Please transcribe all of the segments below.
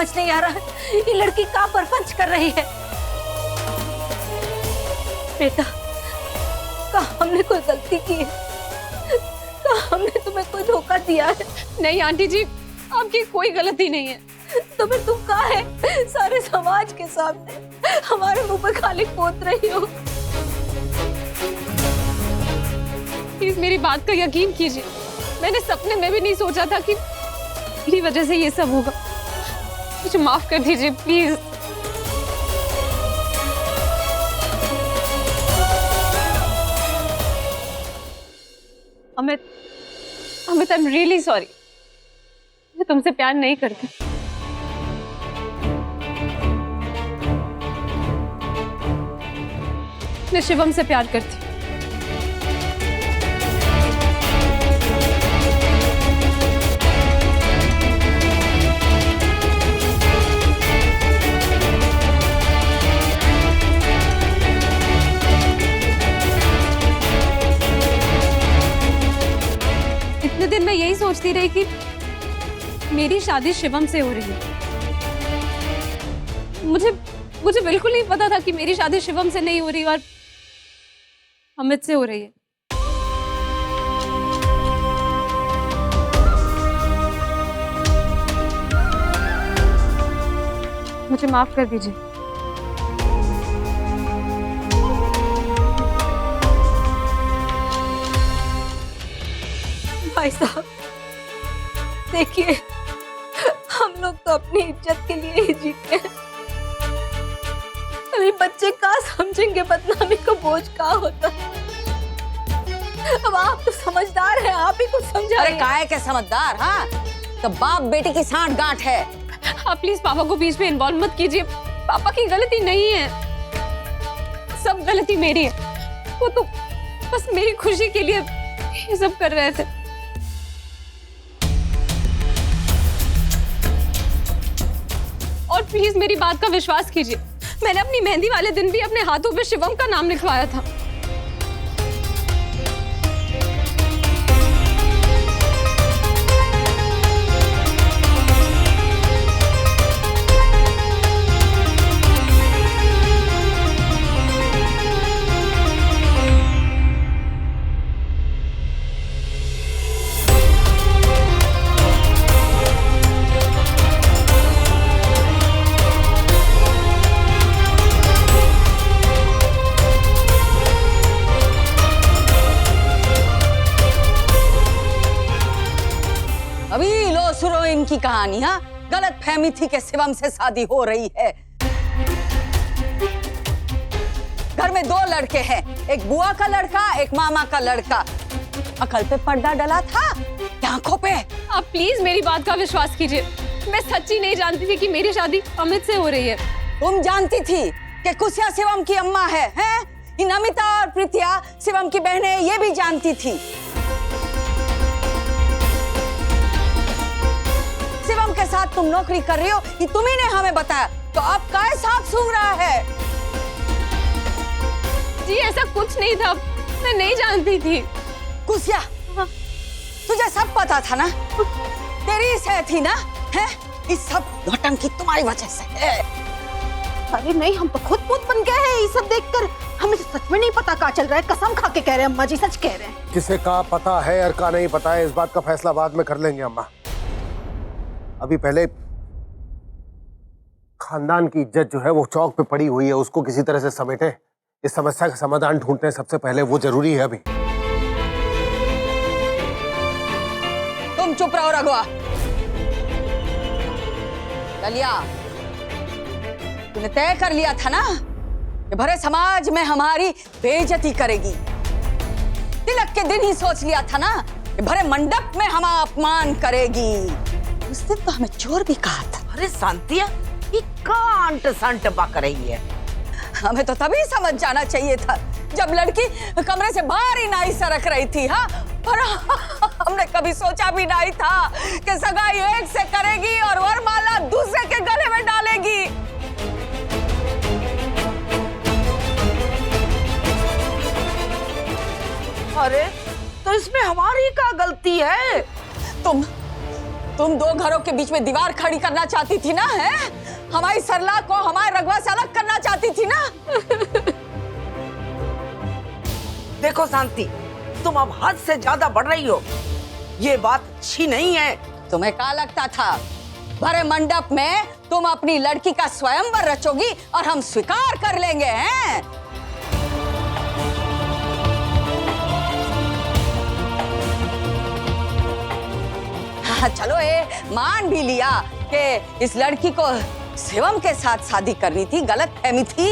समझ नहीं आ रहा है ये लड़की कहाँ परपंच कर रही है। बेटा, कहाँ हमने कोई गलती की है? कहाँ हमने तुम्हें कोई धोखा दिया है? नहीं आंटी जी, आपकी कोई गलती नहीं है। तो फिर तुम कहाँ है? सारे समाज के सामने हमारे मुंह पे खाली पोत रही हो। प्लीज मेरी बात का यकीन कीजिए, मैंने सपने में भी नहीं सोचा था कि मेरी वजह से ये सब होगा। मुझे माफ कर दीजिए please. Amit, Amit, I am really sorry. मैं तुमसे प्यार नहीं करती। मैं शिवम से प्यार करती हूँ। इतने दिन मैं यही सोचती रही कि मेरी शादी शिवम से हो रही है। मुझे बिल्कुल नहीं पता था कि मेरी शादी शिवम से नहीं हो रही और अमित से हो रही है। मुझे माफ कर दीजिए। भाई साहब, देखिए, हम लोग तो अपनी इज्जत के लिए ही जीते हैं। अभी बच्चे का समझेंगे बदनामी को बोझ का होता है। अब आप तो समझदार हैं, आप ही कुछ समझा। अरे काहे के समझदार? हाँ, तो बाप बेटी की सांठ गांठ है। आप प्लीज पापा को बीच में इन्वॉल्व मत कीजिए। पापा की गलती नहीं है, सब गलती मेरी है। वो तो बस मेरी खुशी के लिए ये सब कर रहे थे। और प्लीज मेरी बात का विश्वास कीजिए, मैंने अपनी मेहंदी वाले दिन भी अपने हाथों पे शिवम का नाम लिखवाया था। अभी लो सुनो इनकी कहानी। हाँ, गलत फहमी थी कि शिवम से शादी हो रही है। घर में 2 लड़के हैं, एक बुआ का लड़का, एक मामा का लड़का। अकल पे पर्दा डला था, आंखों पे। आप प्लीज मेरी बात का विश्वास कीजिए, मैं सच्ची नहीं जानती थी कि मेरी शादी अमित से हो रही है। तुम जानती थी कि कुसिया शिवम की अम्मा है, हैं? इन अमिता और प्रीतिया शिवम की बहनें, ये भी जानती थी। शिवम के साथ तुम नौकरी कर रही हो, ये तुम्ही ने हमें बताया, तो अब काहे साफ सूंघ रहा है? जी ऐसा कुछ नहीं था, मैं नहीं जानती थी। कुसिया, तुझे सब पता था ना? तेरी सह थी ना? है? इस सब नौटंकी तुम्हारी वजह से है। अरे नहीं, हम तो खुद भूत बन गए हैं ये सब देखकर। हमें तो सच में नहीं पता क्या चल रहा है। कसम खा के कह रहे हैं अम्मा जी, सच कह रहे हैं। किसे का पता है और का नहीं पता है, इस बात का फैसला बाद में कर लेंगे अम्मा। अभी पहले खानदान की इज्जत जो है वो चौक पे पड़ी हुई है, उसको किसी तरह से समेटे, इस समस्या का समाधान ढूंढते हैं सबसे पहले, वो जरूरी है अभी। तुम चुप रहो रघुआ। ललिया, तूने तय कर लिया था ना कि भरे समाज में हमारी बेइज्जती करेगी। तिलक के दिन ही सोच लिया था ना कि भरे मंडप में हमारा अपमान करेगी। उस दिन तो हमें चोर भी कहा था। अरे शांतिया, ये कांट संट बक रही है। हमें तो तभी समझ जाना चाहिए था जब लड़की कमरे से बाहर ही नहीं सरक रही थी। हाँ, और हमने कभी सोचा भी नहीं था कि सगाई एक से करेगी और वरमाला दूसरे के गले में डालेगी। अरे तो इसमें हमारी क्या गलती है? तुम दो घरों के बीच में दीवार खड़ी करना चाहती थी ना, है? हमारी सरला को हमारे रघुआ से अलग करना चाहती थी ना। देखो शांति, तुम अब हद से ज्यादा बढ़ रही हो। ये बात अच्छी नहीं है। तुम्हें क्या लगता था भरे मंडप में तुम अपनी लड़की का स्वयंवर रचोगी और हम स्वीकार कर लेंगे, हैं? हाँ, चलो ये मान भी लिया कि इस लड़की को शिवम के साथ शादी करनी थी, गलत फहमी थी।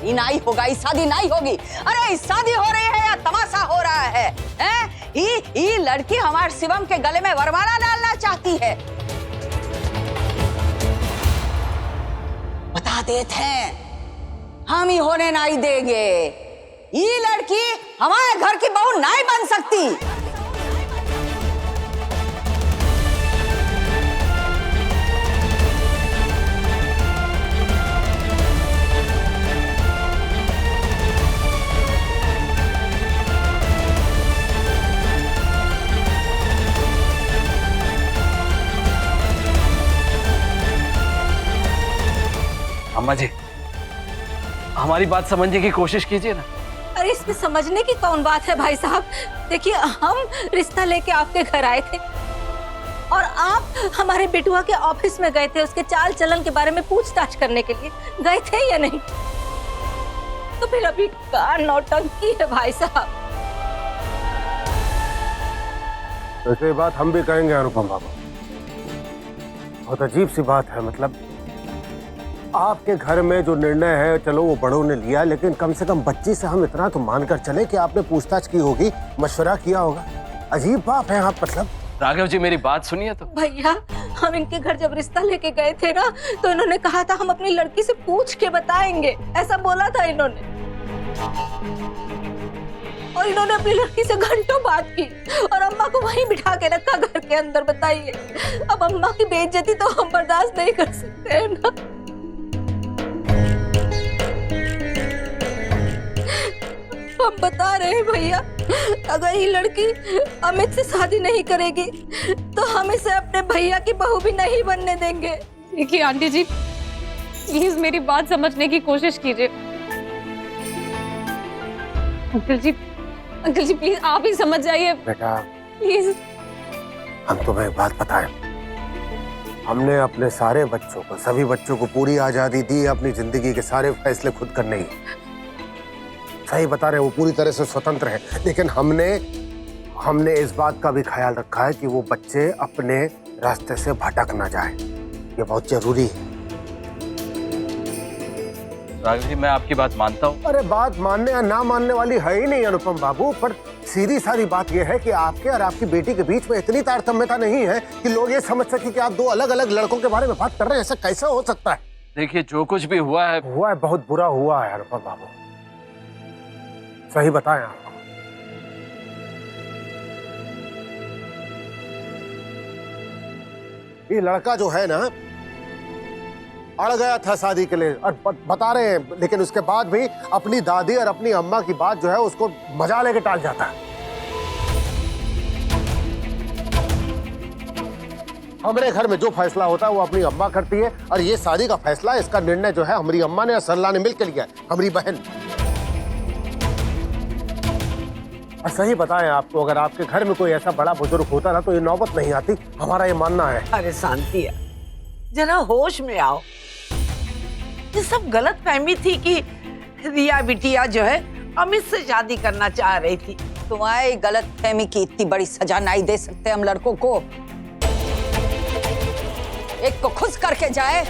ये नहीं होगा, ये शादी नहीं होगी। अरे शादी हो रही है या तमाशा हो रहा है, हैं? ये लड़की हमारे शिवम के गले में वरमाला डालना चाहती है। बता देते हैं, हम ही होने नहीं देंगे। ये लड़की हमारे घर की बहू नहीं बन सकती। अम्मा जी, हमारी बात समझने की कोशिश कीजिए ना। अरे इसमें समझने की कौन बात है भाई साहब? देखिए, हम रिश्ता लेके आपके घर आए थे और आप हमारे बिटुआ के ऑफिस में गए थे, उसके चाल चलन के बारे में पूछताछ करने के लिए गए थे या नहीं? तो फिर अभी का नौटंकी है भाई साहब। तो ये बात हम भी कहेंगे अनुपम बाबू, बहुत अजीब सी बात है। मतलब आपके घर में जो निर्णय है, चलो वो बड़ों ने लिया, लेकिन कम से कम बच्ची से हम इतना तो मानकर चले कि आपने पूछताछ की होगी, मशवरा किया होगा। अजीब बात है आप। मतलब राघव जी, मेरी बात सुनिए तो। भैया, हम इनके घर जब रिश्ता लेके गए थे ना, तो इन्होंने कहा था हम अपनी लड़की से पूछ के बताएंगे, ऐसा बोला था इन्होंने। और इन्होंने अपनी लड़की से घंटों बात की और अम्मा को वहीं बिठा के रखा घर के अंदर। बताइए, अब अम्मा की बेइज्जती तो हम बर्दाश्त नहीं कर सकते हैं ना। हम बता रहे हैं भैया, अगर ये लड़की अमित से शादी नहीं करेगी तो हम इसे अपने भैया की बहू भी नहीं बनने देंगे। देखिए आंटी जी, प्लीज मेरी बात समझने की कोशिश कीजिए। अंकल जी प्लीज आप ही समझ जाइए बेटा, प्लीज। हम तुम्हें एक बात बताएं, हमने अपने सारे बच्चों को, सभी बच्चों को पूरी आजादी दी अपनी जिंदगी के सारे फैसले खुद करने की। सही बता रहे हैं, वो पूरी तरह से स्वतंत्र है, लेकिन हमने इस बात का भी ख्याल रखा है कि वो बच्चे अपने रास्ते से भटक ना जाए। ये बहुत जरूरी है। राघव जी, मैं आपकी बात मानता हूँ। अरे बात मानने या ना मानने वाली है ही नहीं अनुपम बाबू, पर सीधी सारी बात यह है कि आपके और आपकी बेटी के बीच में इतनी तारतम्यता नहीं है कि लोग ये समझ सके कि आप दो अलग अलग लड़कों के बारे में बात कर रहे हैं। ऐसा कैसे हो सकता है? देखिए, जो कुछ भी हुआ है बहुत बुरा हुआ है अनुपम बाबू, सही बताएं आप। ये लड़का जो है ना, अड़ गया था शादी के लिए और बता रहे हैं, लेकिन उसके बाद भी अपनी दादी और अपनी अम्मा की बात जो है उसको मजा लेके टाल जाता है। हमारे घर में जो फैसला होता है वो अपनी अम्मा करती है, और ये शादी का फैसला, इसका निर्णय जो है हमारी अम्मा ने और सरला ने मिलकर लिया है, हमारी बहन। और सही बताएं आपको, अगर आपके घर में कोई ऐसा बड़ा बुजुर्ग होता ना तो ये नौबत नहीं आती, हमारा ये मानना है। अरे शांति, जरा होश में आओ। ये सब गलत फहमी थी कि रिया बिटिया जो है अमित से शादी करना चाह रही थी। तुम्हारी गलत फहमी की इतनी बड़ी सजा नहीं दे सकते हम लड़कों को। एक को खुश करके जाए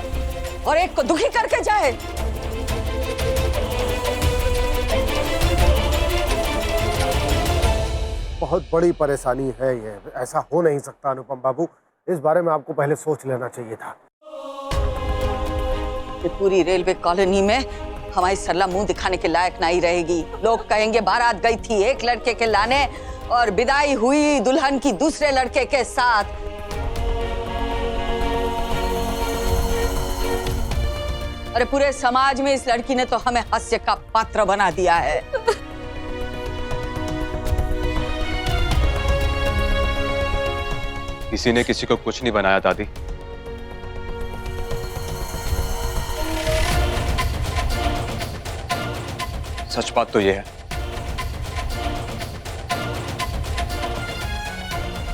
और एक को दुखी करके जाए। बहुत बड़ी परेशानी है ये, ऐसा हो नहीं सकता अनुपम बाबू। इस बारे में आपको पहले सोच लेना चाहिए था। ये पूरी रेलवे कॉलोनी में हमारी सरला मुंह दिखाने के लायक नहीं रहेगी। लोग कहेंगे बारात गई थी एक लड़के के लाने और विदाई हुई दुल्हन की दूसरे लड़के के साथ। अरे पूरे समाज में इस लड़की ने तो हमें हास्य का पात्र बना दिया है। किसी ने किसी को कुछ नहीं बनाया दादी। सच बात तो यह है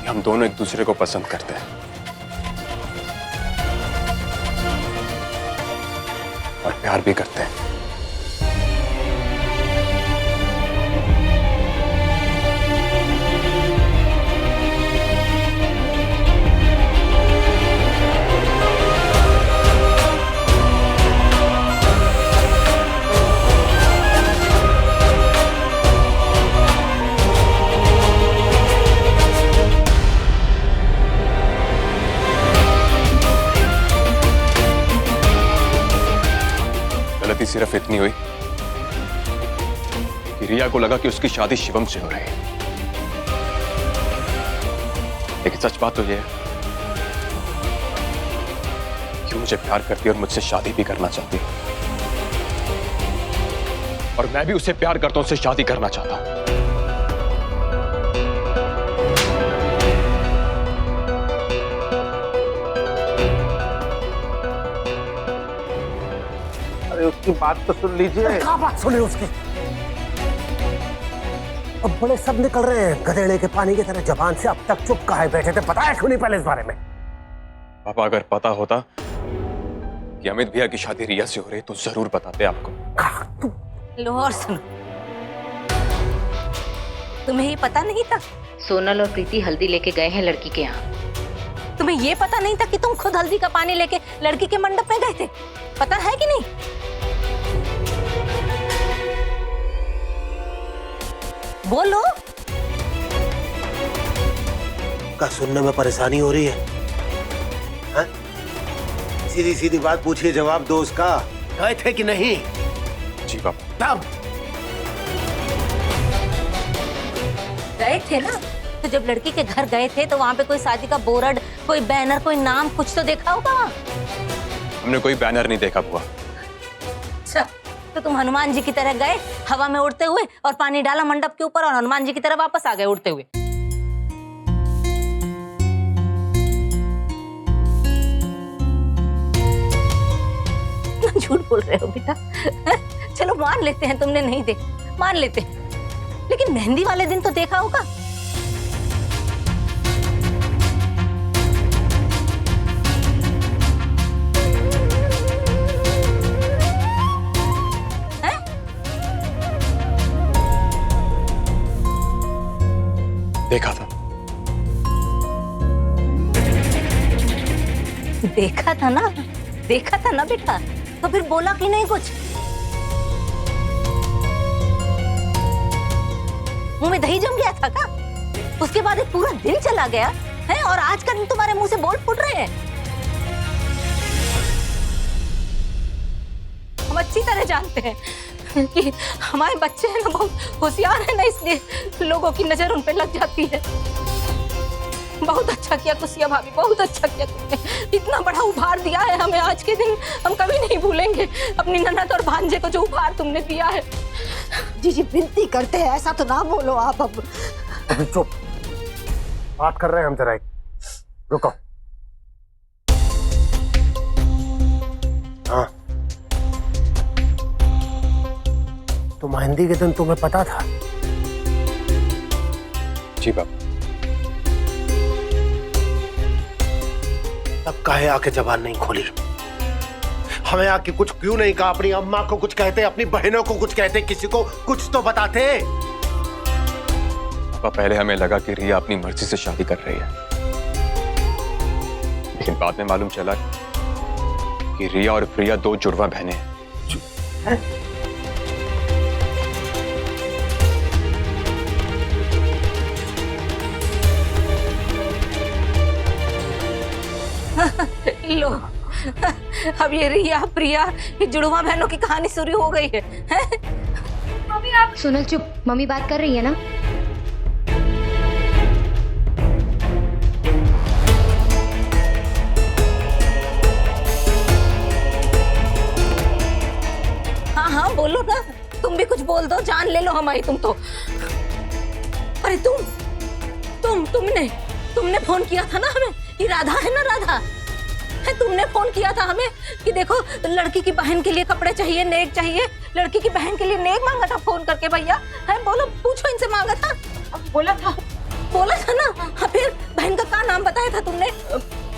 कि हम दोनों एक दूसरे को पसंद करते हैं और प्यार भी करते हैं। गलती सिर्फ इतनी हुई कि रिया को लगा कि उसकी शादी शिवम से हो रही है, लेकिन सच बात तो यह है कि मुझे प्यार करती है और मुझसे शादी भी करना चाहती है, और मैं भी उसे प्यार करता हूं, उससे शादी करना चाहता हूं। अरे उसकी बात तो सुन लीजिए। क्या बात सुने उसकी? अब बड़े सब निकल रहे हैं गधेड़े के पानी की तरह जबान से। अब तक चुप काहे बैठे थे? पता है क्यों नहीं पहले इस बारे में? पापा अगर पता होता कि अमित भैया की शादी रिया से हो रही तो जरूर बताते आपको। लो और सुनो, तुम्हें ये पता नहीं था? सोनल और प्रीति हल्दी लेके गए हैं लड़की के यहाँ। तुम्हें ये पता नहीं था कि तुम खुद हल्दी का पानी लेके लड़की के मंडप में गए थे? पता है कि नहीं? बोलो। का सुनने में परेशानी हो रही है? सीधी सीधी बात पूछिए, जवाब दो उसका। गए थे कि नहीं? जी पापा। तब गए थे ना? तो जब लड़की के घर गए थे तो वहाँ पे कोई शादी का बोर्ड, कोई बैनर, कोई नाम, कुछ तो देखा होगा वहाँ? हमने कोई बैनर नहीं देखा बुआ। अच्छा, तो तुम हनुमान जी की तरह गए हवा में उड़ते हुए और पानी डाला मंडप के ऊपर और हनुमान जी की तरह वापस आ गए उड़ते हुए। झूठ बोल रहे हो बेटा। चलो मान लेते हैं तुमने नहीं देखा, मान लेते हैं, लेकिन मेहंदी वाले दिन तो देखा होगा। देखा था। देखा था ना? देखा था ना बेटा, तो फिर बोला कि नहीं कुछ? मुंह में दही जम गया था का? उसके बाद एक पूरा दिन चला गया है और आज का दिन तुम्हारे मुंह से बोल फूट रहे हैं। हम अच्छी तरह जानते हैं कि हमारे बच्चे हैं ना बहुत होशियार है ना, इसलिए लोगों की नजर उन पे लग जाती है। बहुत अच्छा किया कुसिया भाभी, बहुत अच्छा किया तुमने। इतना बड़ा उपहार दिया है हमें आज के दिन, हम कभी नहीं भूलेंगे अपनी ननद और भांजे को जो उपहार तुमने दिया है। जी विनती करते हैं, ऐसा तो ना बोलो आप। अब अभी चुप, बात कर रहे हैं हम जरा। रुको। हाँ, तो मेहंदी के दिन तुम्हें पता था? जी पापा। तब काहे आके जबान नहीं खोली? हमें आके कुछ क्यों नहीं कहा? अपनी अम्मा को कुछ कहते, अपनी बहनों को कुछ कहते, किसी को कुछ तो बताते। पापा पहले हमें लगा कि रिया अपनी मर्जी से शादी कर रही है, लेकिन बाद में मालूम चला कि रिया और प्रिया दो जुड़वा बहनें हैं। लो, अब ये रिया प्रिया ये जुड़वा बहनों की कहानी शुरू हो गई है, मम्मी आप सोनल चुप, मम्मी बात कर रही है ना। हाँ हाँ बोलो ना, तुम भी कुछ बोल दो, जान ले लो हमारी तुम तो। अरे तुमने तुमने फोन किया था ना हमें, ये राधा है ना, राधा है, तुमने फोन किया था हमें कि देखो लड़की की बहन के लिए कपड़े चाहिए, नेक चाहिए, लड़की की बहन के लिए नेक मांगा था फोन करके भैया, है बोलो, पूछो इनसे, मांगा था, बोला था ना। हाँ, फिर बहन का क्या नाम बताया था तुमने?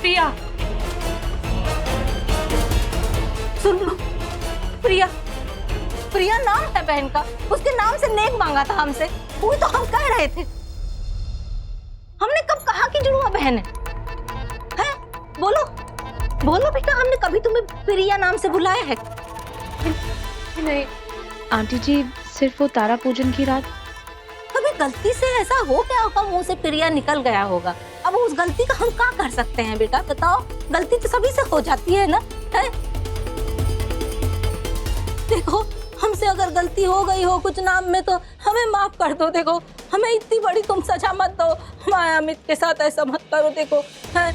प्रिया। सुन लो, प्रिया, प्रिया नाम है बहन का, उसके नाम से नेक मांगा था हमसे, वो तो हम कह रहे थे। हमने कब कहा कि जुड़वा बहन है? बोलो बोलो बेटा, हमने कभी तुम्हें प्रिया नाम से बुलाया है? नहीं आंटी जी, सिर्फ वो तारा पूजन की रात। कभी गलती से ऐसा हो गया होगा, मुंह से प्रिया निकल गया होगा, अब उस गलती का हम क्या कर सकते हैं बेटा, बताओ, गलती तो सभी से हो जाती है ना, है? देखो हमसे अगर गलती हो गई हो कुछ नाम में तो हमें माफ कर दो, देखो हमें इतनी बड़ी तुम सजा मत दो, हमारे अमित के साथ ऐसा मत करो, देखो है